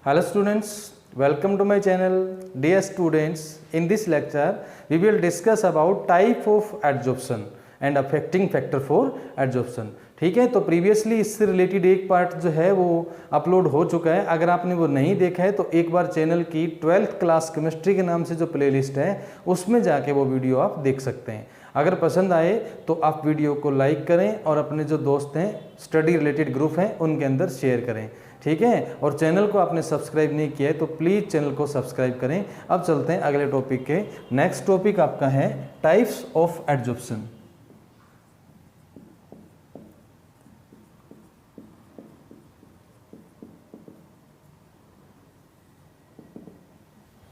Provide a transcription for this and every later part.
Hello students, welcome to my channel. Dear students, in this lecture we will discuss about type of adsorption and affecting factor for adsorption. ठीक है, तो previously इससे related एक part जो है वो upload हो चुका है। अगर आपने वो नहीं देखा है तो एक बार चैनल की 12th क्लास केमिस्ट्री के नाम से जो प्लेलिस्ट है उसमें जाके वो वीडियो आप देख सकते हैं। अगर पसंद आए तो आप वीडियो को लाइक करें और अपने जो दोस्त हैं स्टडी रिलेटेड ग्रुप हैं उनके अंदर शेयर करें, ठीक है। और चैनल को आपने सब्सक्राइब नहीं किया है तो प्लीज़ चैनल को सब्सक्राइब करें। अब चलते हैं अगले टॉपिक के। नेक्स्ट टॉपिक आपका है types of adsorption.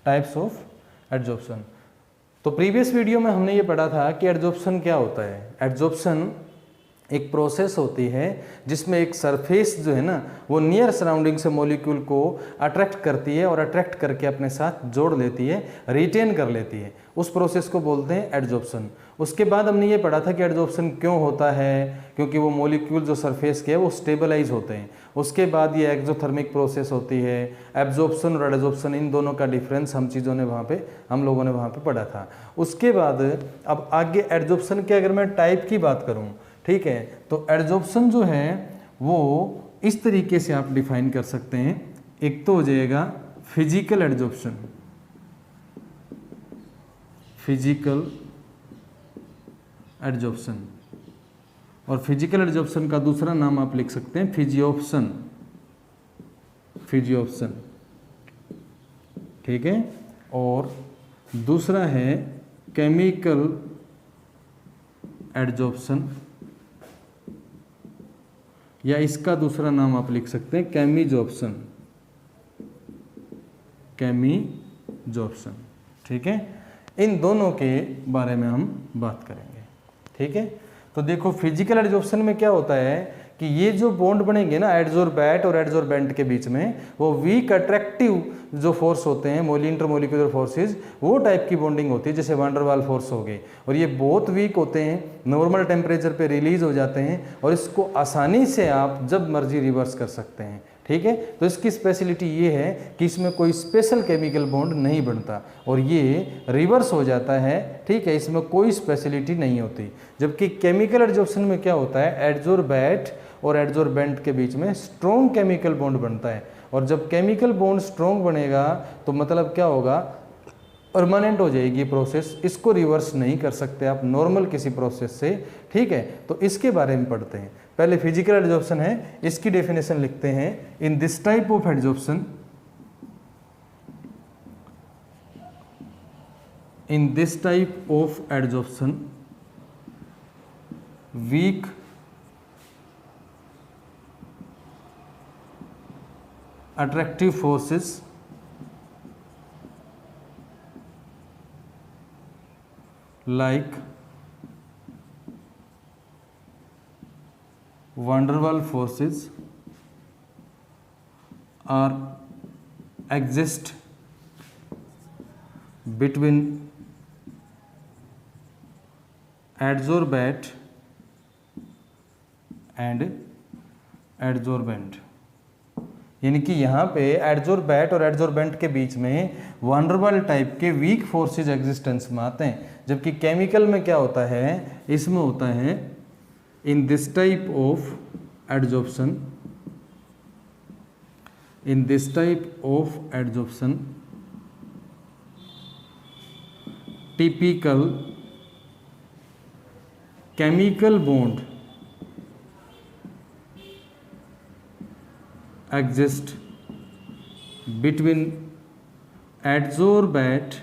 Types of adsorption. तो प्रीवियस वीडियो में हमने ये पढ़ा था कि एडजॉर्प्शन क्या होता है। एडजॉर्प्शन एक प्रोसेस होती है जिसमें एक सरफेस जो है ना वो नियर सराउंडिंग से मॉलिक्यूल को अट्रैक्ट करती है और अट्रैक्ट करके अपने साथ जोड़ लेती है, रिटेन कर लेती है। उस प्रोसेस को बोलते हैं एडजॉर्प्शन। उसके बाद हमने ये पढ़ा था कि एडजॉर्प्शन क्यों होता है, क्योंकि वो मॉलिक्यूल जो सरफेस के है वो स्टेबलाइज होते हैं। उसके बाद ये एक्सोथर्मिक प्रोसेस होती है। एब्जॉर्प्शन और एडजॉर्प्शन इन दोनों का डिफरेंस हम लोगों ने वहाँ पे पढ़ा था। उसके बाद अब आगे एडजॉर्प्शन के अगर मैं टाइप की बात करूँ, ठीक है, तो एडजॉर्प्शन जो है वो इस तरीके से आप डिफाइन कर सकते हैं। एक तो हो जाएगा फिजिकल एडजॉर्प्शन, फिजिकल एडजॉर्प्शन, और फिजिकल एडजॉर्प्शन का दूसरा नाम आप लिख सकते हैं फिजियोप्शन, फिजियोप्शन, ठीक है। और दूसरा है केमिकल एडजॉर्प्शन, या इसका दूसरा नाम आप लिख सकते हैं केमिजॉर्प्शन, केमिजॉर्प्शन, ठीक है। इन दोनों के बारे में हम बात करेंगे, ठीक है। तो देखो फिजिकल एडजॉर्प्शन में क्या होता है कि ये जो बॉन्ड बनेंगे ना एडजॉर्बैट और एडजॉर्बेंट के बीच में, वो वीक अट्रैक्टिव जो फोर्स होते हैं इंटरमोलिकुलर फोर्सेस, वो टाइप की बॉन्डिंग होती है, जैसे वान डर वाल फोर्स हो गई। और ये बहुत वीक होते हैं, नॉर्मल टेम्परेचर पे रिलीज हो जाते हैं और इसको आसानी से आप जब मर्जी रिवर्स कर सकते हैं, ठीक है। तो इसकी स्पेशलिटी ये है कि इसमें कोई स्पेशल केमिकल बॉन्ड नहीं बनता और ये रिवर्स हो जाता है, ठीक है। इसमें कोई स्पेशलिटी नहीं होती। जबकि केमिकल एडजॉर्प्शन में क्या होता है, एडजॉर्बैट और एडजॉर्बेंट के बीच में स्ट्रॉन्ग केमिकल बॉन्ड बनता है। और जब केमिकल बॉन्ड स्ट्रॉन्ग बनेगा तो मतलब क्या होगा, परमानेंट हो जाएगी प्रोसेस, इसको रिवर्स नहीं कर सकते आप नॉर्मल किसी प्रोसेस से, ठीक है। तो इसके बारे में पढ़ते हैं। पहले फिजिकल एडजॉर्प्शन है, इसकी डेफिनेशन लिखते हैं। In this type of adsorption, in this type of adsorption weak attractive forces like van der Waals forces are exist between adsorbate and adsorbent। यानी कि यहाँ पे एडजॉर्बैट और एडजॉर्बेंट के बीच में वान डर वाल टाइप के वीक फोर्सेज एग्जिस्टेंस में आते हैं। जबकि केमिकल में क्या होता है, इसमें होता है इन this type of adsorption, in this type of adsorption typical chemical bond exist between adsorbate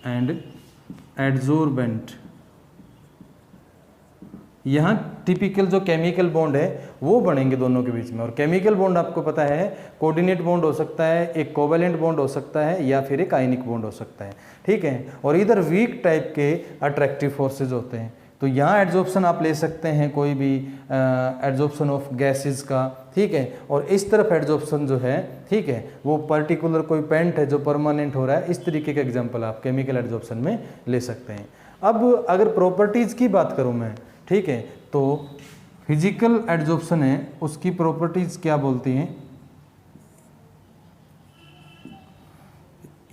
and adsorbent। यहाँ टिपिकल जो केमिकल बॉन्ड है वो बनेंगे दोनों के बीच में। और केमिकल बॉन्ड आपको पता है कोऑर्डिनेट बॉन्ड हो सकता है, एक कोवेलेंट बॉन्ड हो सकता है, या फिर एक आयनिक बॉन्ड हो सकता है, ठीक है। और इधर वीक टाइप के अट्रैक्टिव फोर्सेज होते हैं। तो यहाँ एडजॉर्प्शन आप ले सकते हैं कोई भी एडजॉर्प्शन ऑफ गैसेस का, ठीक है। और इस तरफ एडजॉर्प्शन जो है, ठीक है, वो पर्टिकुलर कोई पेंट है जो परमानेंट हो रहा है, इस तरीके का एग्जांपल आप केमिकल एडजॉर्प्शन में ले सकते हैं। अब अगर प्रॉपर्टीज़ की बात करूँ मैं, ठीक है, तो फिजिकल एड्जॉर्प्शन है उसकी प्रॉपर्टीज क्या बोलती हैं?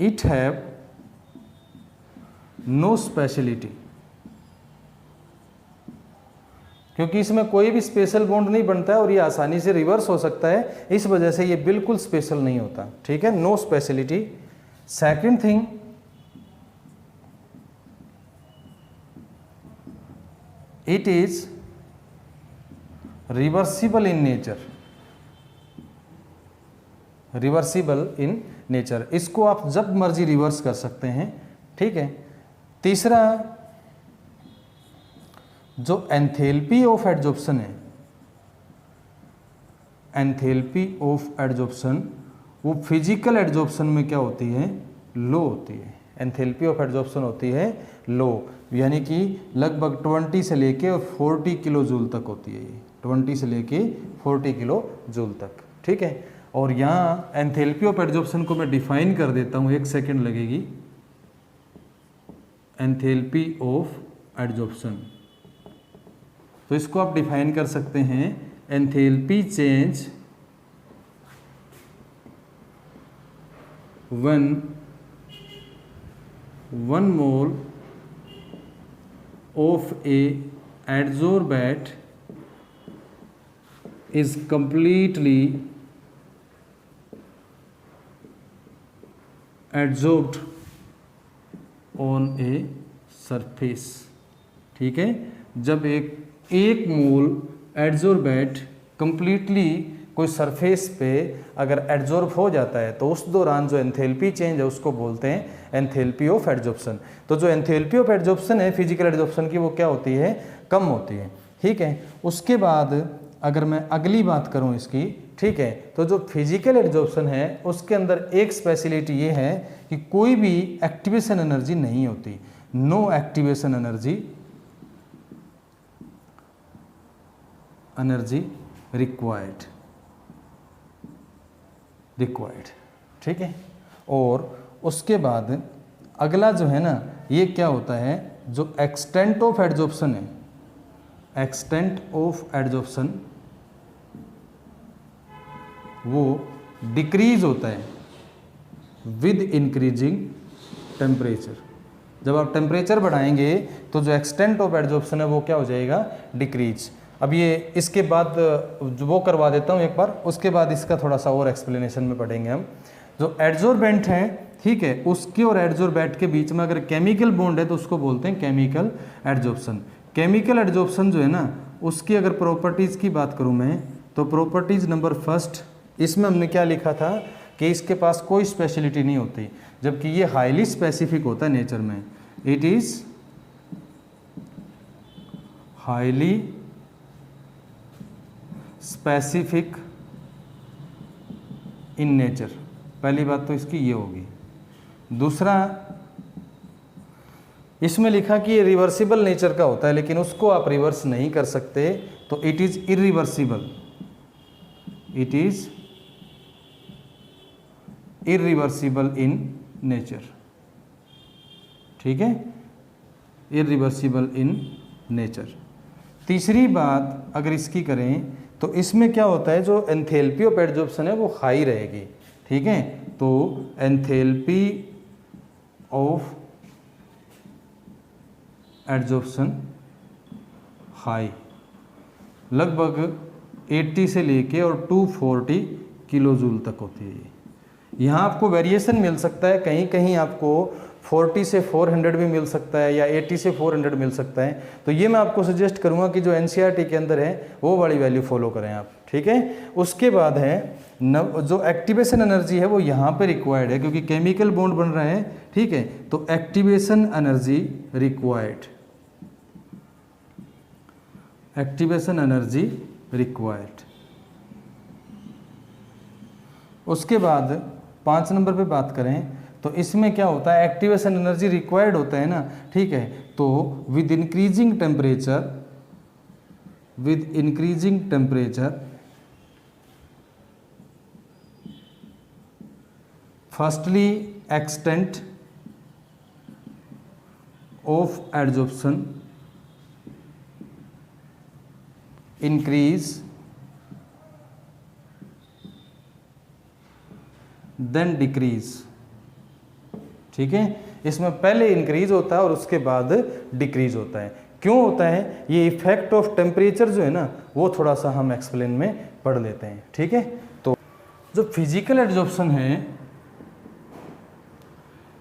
इट हैव नो स्पेशलिटी, क्योंकि इसमें कोई भी स्पेशल बॉन्ड नहीं बनता है और ये आसानी से रिवर्स हो सकता है, इस वजह से ये बिल्कुल स्पेशल नहीं होता। ठीक है, no speciality. Second thing, it is reversible in nature, reversible in nature, इसको आप जब मर्जी रिवर्स कर सकते हैं। ठीक है। तीसरा, जो एंथैल्पी ऑफ एड्जॉर्प्शन है, एंथैल्पी ऑफ एड्जॉर्प्शन वो फिजिकल एड्जॉर्प्शन में क्या होती है? लो होती है। एंथैल्पी ऑफ एड्जॉर्प्शन होती है लो, यानी कि लगभग 20 से लेके और 40 किलो जूल तक होती है ये, 20 से लेके 40 किलो जूल तक। ठीक है। और यहाँ एंथैल्पी ऑफ एड्जॉर्प्शन को मैं डिफाइन कर देता हूँ, 1 सेकेंड लगेगी। एंथैल्पी ऑफ एड्जॉर्प्शन, तो इसको आप डिफाइन कर सकते हैं, enthalpy change when 1 mole of a adsorbate is completely adsorbed on a surface। ठीक है, जब एक मोल एड्जॉर्बेट कंप्लीटली कोई सरफेस पे अगर एड्जॉर्ब हो जाता है तो उस दौरान जो एंथैल्पी चेंज है उसको बोलते हैं एंथैल्पी ऑफ एड्जॉर्प्शन। तो जो एंथैल्पी ऑफ एड्जॉर्प्शन है फिजिकल एड्जॉर्प्शन की, वो क्या होती है? कम होती है। ठीक है। उसके बाद अगर मैं अगली बात करूं इसकी, ठीक है, तो जो फिजिकल एड्जॉर्प्शन है उसके अंदर एक स्पेशलिटी ये है कि कोई भी एक्टिवेशन एनर्जी नहीं होती, नो एक्टिवेशन एनर्जी रिक्वायर्ड। ठीक है। और उसके बाद अगला जो है ना, ये क्या होता है, जो एक्सटेंट ऑफ एड्जॉर्प्शन है, एक्सटेंट ऑफ एड्जॉर्प्शन वो डिक्रीज होता है विद इंक्रीजिंग टेम्परेचर। जब आप टेम्परेचर बढ़ाएंगे तो जो एक्सटेंट ऑफ एड्जॉर्प्शन है वो क्या हो जाएगा? डिक्रीज। अब ये इसके बाद जो वो करवा देता हूँ एक बार, उसके बाद इसका थोड़ा सा और एक्सप्लेनेशन में पढ़ेंगे हम। जो एड्जॉर्बेंट है, ठीक है, उसके और एड्जॉर्बेंट के बीच में अगर केमिकल बॉन्ड है तो उसको बोलते हैं केमिकल एड्जॉर्प्शन। केमिकल एड्जॉर्प्शन जो है ना, उसकी अगर प्रॉपर्टीज़ की बात करूँ मैं, तो प्रॉपर्टीज़ नंबर फर्स्ट, इसमें हमने क्या लिखा था कि इसके पास कोई स्पेशलिटी नहीं होती, जबकि ये हाईली स्पेसिफिक होता है नेचर में। It is highly specific in nature. पहली बात तो इसकी ये होगी। दूसरा, इसमें लिखा कि ये रिवर्सिबल नेचर का होता है, लेकिन उसको आप रिवर्स नहीं कर सकते, तो it is irreversible, it is irreversible in nature. ठीक है, इरिवर्सिबल इन नेचर। तीसरी बात अगर इसकी करें तो इसमें क्या होता है, जो एंथैल्पी ऑफ एड्जॉर्प्शन है वो हाई रहेगी। ठीक है, तो एंथैल्पी ऑफ एड्जॉर्प्शन हाई, लगभग 80 से लेके और 240 किलो जूल तक होती है। यहाँ आपको वेरिएशन मिल सकता है, कहीं कहीं आपको 40 से 400 भी मिल सकता है या 80 से 400 मिल सकता है। तो ये मैं आपको सजेस्ट करूँगा कि जो एनसीईआरटी के अंदर है वो वाली वैल्यू फॉलो करें आप। ठीक है। उसके बाद है जो एक्टिवेशन एनर्जी है वो यहाँ पे रिक्वायर्ड है, क्योंकि केमिकल बॉन्ड बन रहा है। ठीक है, तो activation energy required, activation energy required. उसके बाद 5 नंबर पे बात करें तो इसमें क्या होता है, एक्टिवेशन एनर्जी रिक्वायर्ड होता है ना। ठीक है, तो with increasing temperature firstly extent of adsorption increase then decrease. ठीक है, इसमें पहले इंक्रीज होता है और उसके बाद डिक्रीज होता है। क्यों होता है? ये इफेक्ट ऑफ टेम्परेचर जो है ना, वो थोड़ा सा हम एक्सप्लेन में पढ़ लेते हैं। ठीक है, तो जो फिजिकल एड्जॉर्प्शन है,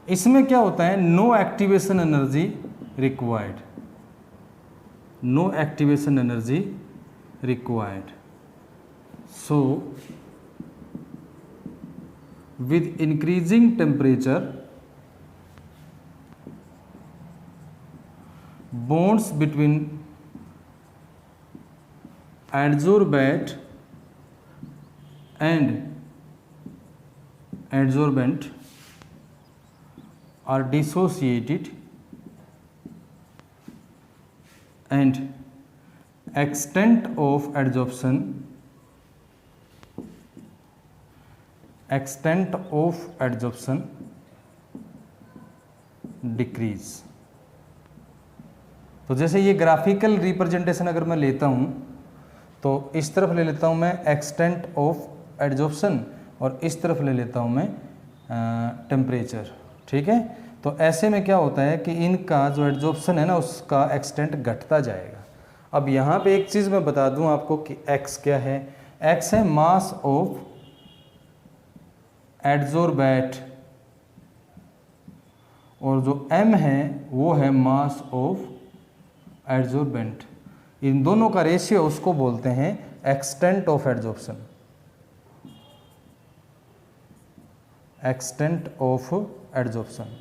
इसमें क्या होता है? No activation energy required, no activation energy required. So with increasing temperature, bonds between adsorbate and adsorbent are dissociated and extent of adsorption decrease. तो जैसे ये ग्राफिकल रिप्रेजेंटेशन अगर मैं लेता हूँ तो इस तरफ ले लेता हूँ मैं एक्सटेंट ऑफ एड्जॉर्प्शन और इस तरफ ले लेता हूँ मैं टेम्परेचर। ठीक है, तो ऐसे में क्या होता है कि इनका जो एड्जॉर्प्शन है ना, उसका एक्सटेंट घटता जाएगा। अब यहाँ पे एक चीज़ मैं बता दूँ आपको कि x क्या है। x है मास ऑफ एड्जॉर्बेट और जो m है वो है मास ऑफ एड्जॉर्बेंट। इन दोनों का रेशियो उसको बोलते हैं extent of adsorption, extent of adsorption.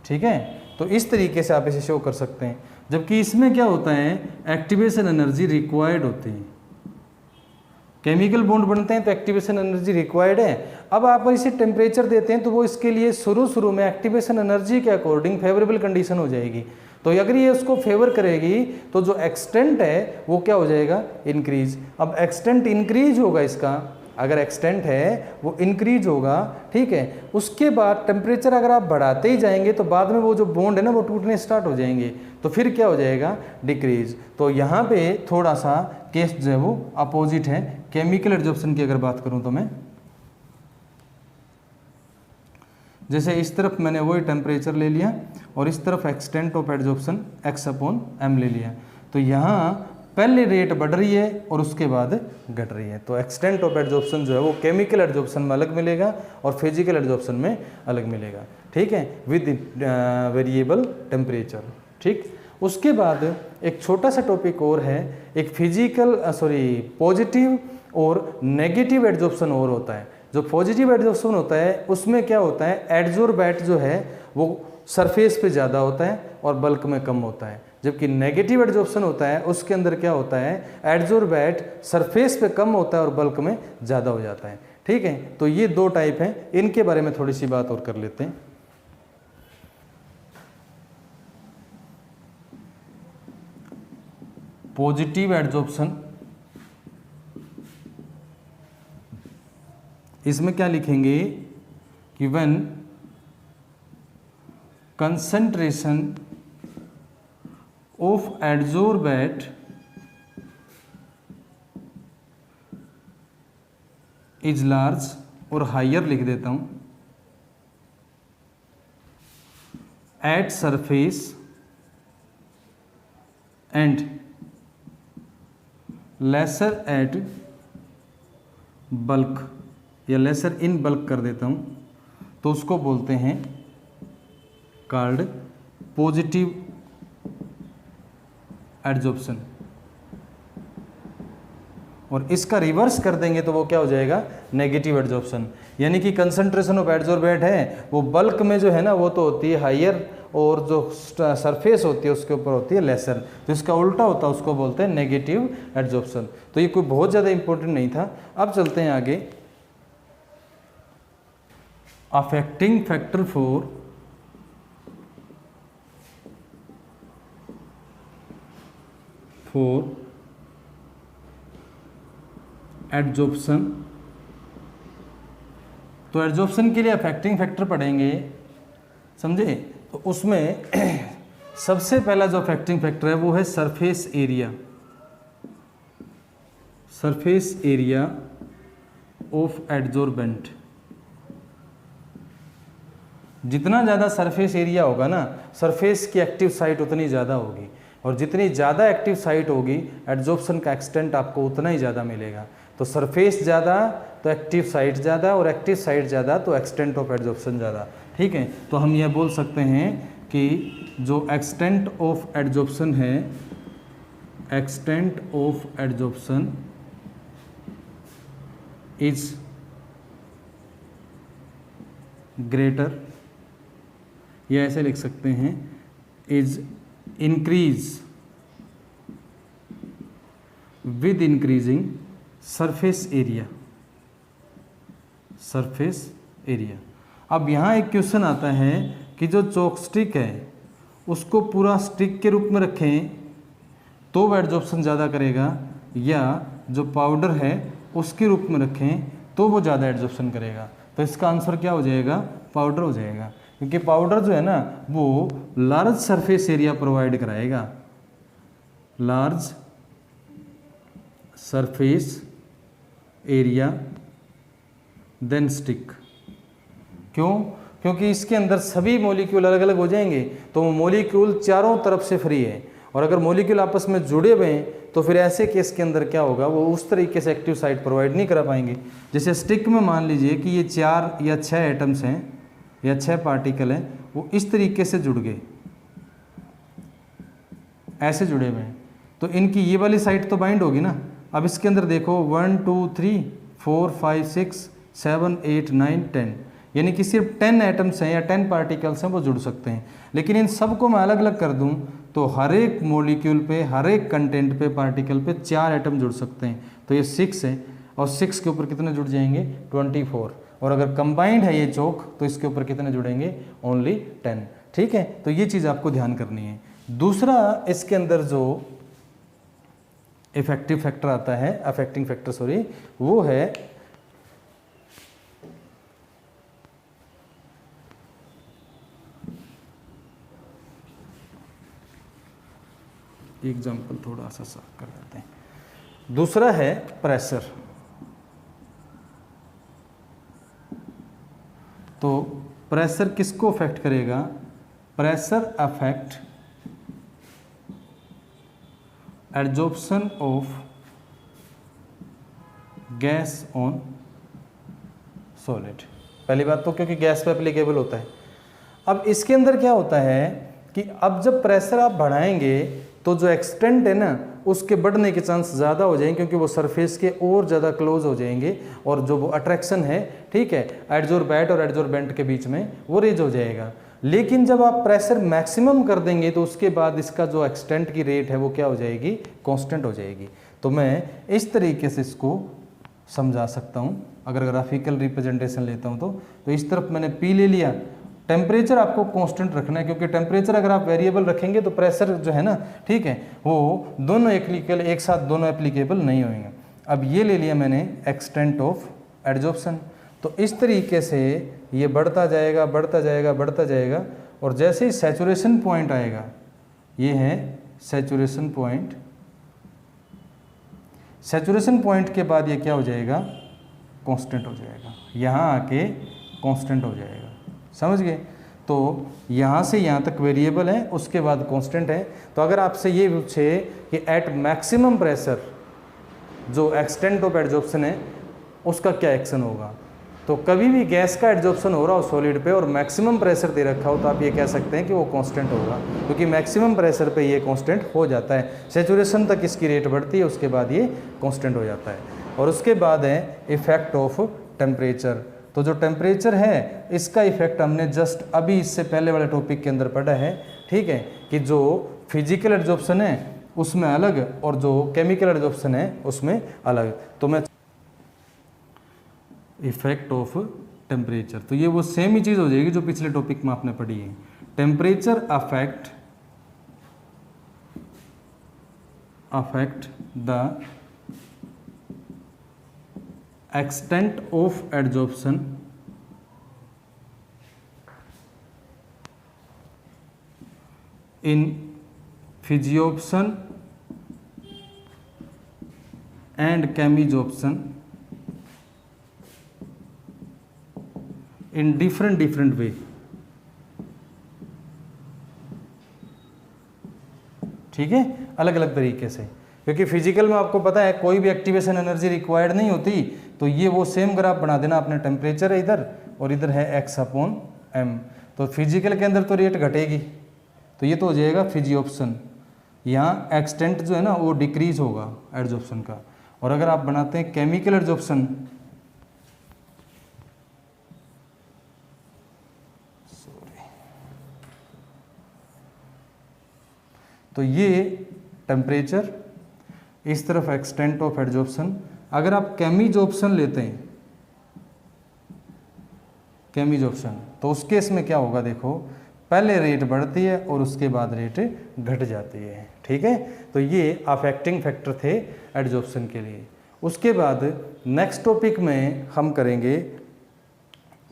ठीक है, तो इस तरीके से आप इसे शो कर सकते हैं। जबकि इसमें क्या होता है? एक्टिवेशन एनर्जी रिक्वायर्ड होती है। केमिकल बॉन्ड बनते हैं तो एक्टिवेशन एनर्जी रिक्वायर्ड है। अब आप इसे टेम्परेचर देते हैं तो वो इसके लिए शुरू में एक्टिवेशन एनर्जी के अकॉर्डिंग फेवरेबल कंडीशन हो जाएगी। तो अगर ये उसको फेवर करेगी तो जो एक्सटेंट है वो क्या हो जाएगा? इंक्रीज। अब एक्सटेंट इंक्रीज होगा इसका, अगर एक्सटेंट है वो इंक्रीज होगा। ठीक है, उसके बाद टेम्परेचर अगर आप बढ़ाते ही जाएंगे तो बाद में वो जो बॉन्ड है ना वो टूटने स्टार्ट हो जाएंगे, तो फिर क्या हो जाएगा? डिक्रीज। तो यहाँ पे थोड़ा सा केस जो है वो अपोजिट है केमिकल एड्जॉर्प्शन की। अगर बात करूँ तो मैं जैसे इस तरफ मैंने वही टेम्परेचर ले लिया और इस तरफ एक्सटेंट ऑफ एड्जॉर्प्शन x/m ले लिया, तो यहाँ पहले रेट बढ़ रही है और उसके बाद घट रही है। तो एक्सटेंट ऑफ एड्जॉर्प्शन जो है वो केमिकल एड्जॉर्प्शन में अलग मिलेगा और फिजिकल एड्जॉर्प्शन में अलग मिलेगा। ठीक है, विद वेरिएबल टेम्परेचर। ठीक, उसके बाद एक छोटा सा टॉपिक और है, एक पॉजिटिव और नेगेटिव एड्जॉर्प्शन और होता है। जो पॉजिटिव एड्जॉर्प्शन होता है उसमें क्या होता है? एड्जॉर्बेट जो है वो सरफेस पे ज़्यादा होता है और बल्क में कम होता है। जबकि नेगेटिव एड्जॉर्प्शन होता है उसके अंदर क्या होता है? एड्जॉर्बेट सरफेस पे कम होता है और बल्क में ज़्यादा हो जाता है। ठीक है, तो ये दो टाइप हैं, इनके बारे में थोड़ी सी बात और कर लेते हैं। पॉजिटिव एड्जॉर्प्शन, इसमें क्या लिखेंगे कि when concentration of adsorbate is large, और हायर लिख देता हूं, at surface and lesser at bulk, या लेसर इन बल्क कर देता हूं, तो उसको बोलते हैं कॉल्ड पॉजिटिव एड्जॉर्प्शन। और इसका रिवर्स कर देंगे तो वो क्या हो जाएगा? Negative adsorption. यानी कि कंसंट्रेशन ऑफ एड्जॉर्बेट है वो बल्क में जो है ना वो तो होती है हायर, और जो सरफेस होती है उसके ऊपर होती है लेसर, तो इसका उल्टा होता है, उसको बोलते हैं नेगेटिव एड्जॉर्प्शन। तो ये कोई बहुत ज़्यादा इंपॉर्टेंट नहीं था। अब चलते हैं आगे। Affecting factor for adsorption. तो एड्जॉर्प्शन के लिए अफेक्टिंग फैक्टर पढ़ेंगे, समझे? तो उसमें सबसे पहला जो अफेक्टिंग फैक्टर है वो है surface area, surface area of adsorbent. जितना ज़्यादा सरफेस एरिया होगा ना, सरफेस की एक्टिव साइट उतनी ज़्यादा होगी, और जितनी ज़्यादा एक्टिव साइट होगी एड्जॉर्प्शन का एक्सटेंट आपको उतना ही ज़्यादा मिलेगा। तो सरफेस ज़्यादा तो एक्टिव साइट ज़्यादा, और एक्टिव साइट ज़्यादा तो एक्सटेंट ऑफ एड्जॉर्प्शन ज़्यादा। ठीक है, तो हम यह बोल सकते हैं कि जो एक्सटेंट ऑफ एड्जॉर्प्शन है, extent of adsorption is greater, या ऐसे लिख सकते हैं is increase with increasing surface area, surface area. अब यहाँ एक क्वेश्चन आता है कि जो चॉक स्टिक है उसको पूरा स्टिक के रूप में रखें तो वो एड्जॉर्प्शन ज़्यादा करेगा, या जो पाउडर है उसके रूप में रखें तो वो ज़्यादा एड्जॉर्प्शन करेगा। तो इसका आंसर क्या हो जाएगा? पाउडर हो जाएगा, क्योंकि पाउडर जो है ना वो लार्ज सरफेस एरिया प्रोवाइड कराएगा, large surface area then stick. क्यों? क्योंकि इसके अंदर सभी मॉलिक्यूल अलग अलग हो जाएंगे, तो वो मॉलिक्यूल चारों तरफ से फ्री है, और अगर मॉलिक्यूल आपस में जुड़े हुए हैं तो फिर ऐसे केस के अंदर क्या होगा, वो उस तरीके से एक्टिव साइट प्रोवाइड नहीं करा पाएंगे। जैसे स्टिक में मान लीजिए कि ये 4 या 6 एटम्स हैं या 6 पार्टिकल हैं, वो इस तरीके से जुड़ गए, ऐसे जुड़े हुए हैं, तो इनकी ये वाली साइड तो बाइंड होगी ना। अब इसके अंदर देखो 1 2 3 4 5 6 7 8 9 10, यानी कि सिर्फ 10 एटम्स हैं या 10 पार्टिकल्स हैं वो जुड़ सकते हैं। लेकिन इन सबको मैं अलग अलग कर दूं तो हर एक मॉलिक्यूल पे, हर एक कंटेंट पे, पार्टिकल पे 4 एटम जुड़ सकते हैं, तो ये 6 है, और 6 के ऊपर कितने जुड़ जाएंगे? 24। और अगर कंबाइंड है ये चौक तो इसके ऊपर कितने जुड़ेंगे? ओनली 10। ठीक है, तो ये चीज़ आपको ध्यान करनी है। दूसरा इसके अंदर जो इफेक्टिव फैक्टर आता है, अफेक्टिंग फैक्टर सॉरी, वो है एग्जाम्पल थोड़ा सा साफ कर देते हैं। दूसरा है प्रेशर। तो प्रेशर किसको अफेक्ट करेगा? Pressure affect adsorption of gas on solid. पहली बात तो क्योंकि गैस पे एप्लीकेबल होता है। अब इसके अंदर क्या होता है कि अब जब प्रेशर आप बढ़ाएंगे तो जो एक्सटेंट है ना उसके बढ़ने के चांस ज़्यादा हो जाएंगे, क्योंकि वो सरफेस के और ज़्यादा क्लोज हो जाएंगे, और जो वो अट्रैक्शन है, ठीक है, एड्जॉर्बेट और एड्जॉर्बेंट के बीच में, वो रेज हो जाएगा। लेकिन जब आप प्रेशर मैक्सिमम कर देंगे तो उसके बाद इसका जो एक्सटेंट की रेट है वो क्या हो जाएगी? कांस्टेंट हो जाएगी। तो मैं इस तरीके से इसको समझा सकता हूँ, अगर ग्राफिकल रिप्रेजेंटेशन लेता हूँ तो इस तरफ मैंने P ले लिया। टेम्परेचर आपको कांस्टेंट रखना है, क्योंकि टेम्परेचर अगर आप वेरिएबल रखेंगे तो प्रेशर जो है ना, ठीक है, वो दोनों एक साथ दोनों एप्लीकेबल नहीं होंगे। अब ये ले लिया मैंने एक्सटेंट ऑफ एड्जॉर्प्शन। तो इस तरीके से ये बढ़ता जाएगा, बढ़ता जाएगा, बढ़ता जाएगा, और जैसे ही सैचुरेशन पॉइंट आएगा, ये है सैचुरेशन पॉइंट। सैचुरेशन पॉइंट के बाद ये क्या हो जाएगा? कांस्टेंट हो जाएगा, यहाँ आके कांस्टेंट हो जाएगा। समझ गए? तो यहाँ से यहाँ तक वेरिएबल है, उसके बाद कांस्टेंट है। तो अगर आपसे ये पूछे कि एट मैक्सिमम प्रेशर जो एक्सटेंट ऑफ एड्जॉर्प्शन है उसका क्या एक्शन होगा, तो कभी भी गैस का एड्जॉर्प्शन हो रहा हो सॉलिड पे और मैक्सिमम प्रेशर दे रखा हो तो आप ये कह सकते हैं कि वो कांस्टेंट होगा, क्योंकि मैक्सिमम प्रेशर पे ये कांस्टेंट हो जाता है। सैचुरेशन तक इसकी रेट बढ़ती है, उसके बाद ये कांस्टेंट हो जाता है। और उसके बाद है इफेक्ट ऑफ टेम्परेचर। तो जो टेम्परेचर है इसका इफेक्ट हमने जस्ट अभी इससे पहले वाले टॉपिक के अंदर पढ़ा है, ठीक है, कि जो फिजिकल एड्जॉर्प्शन है उसमें अलग और जो केमिकल एड्जॉर्प्शन है उसमें अलग। तो मैं इफेक्ट ऑफ टेम्परेचर, तो ये वो सेम ही चीज़ हो जाएगी जो पिछले टॉपिक में आपने पढ़ी है। Temperature affect the extent of adsorption in physisorption and chemisorption in different way. ठीक है, अलग अलग तरीके से, क्योंकि फिजिकल में आपको पता है कोई भी एक्टिवेशन एनर्जी रिक्वायर्ड नहीं होती, तो ये वो सेम ग्राफ बना देना आपने, टेम्परेचर है इधर और इधर है x/m। तो फिजिकल के अंदर तो रेट घटेगी, तो ये तो हो जाएगा फिजियोप्शन। यहाँ एक्सटेंट जो है ना वो डिक्रीज होगा एड्जॉर्प्शन का। और अगर आप बनाते हैं केमिकल एड्जॉर्प्शन, तो ये टेम्परेचर, इस तरफ एक्सटेंट ऑफ एड्जॉर्प्शन। अगर आप केमिजोप्शन लेते हैं, केमिजोप्शन, तो उस केस में क्या होगा, देखो पहले रेट बढ़ती है और उसके बाद रेट घट जाती है। ठीक है, तो ये अफेक्टिंग फैक्टर थे एड्जॉर्प्शन के लिए। उसके बाद नेक्स्ट टॉपिक में हम करेंगे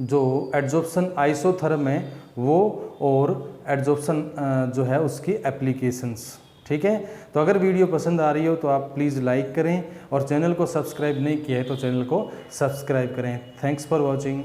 जो एड्जॉर्प्शन आइसोथर्म है वो, और एड्जॉर्प्शन जो है उसकी एप्लीकेशंस। ठीक है, तो अगर वीडियो पसंद आ रही हो तो आप प्लीज़ लाइक करें, और चैनल को सब्सक्राइब नहीं किया है तो चैनल को सब्सक्राइब करें। Thanks for watching.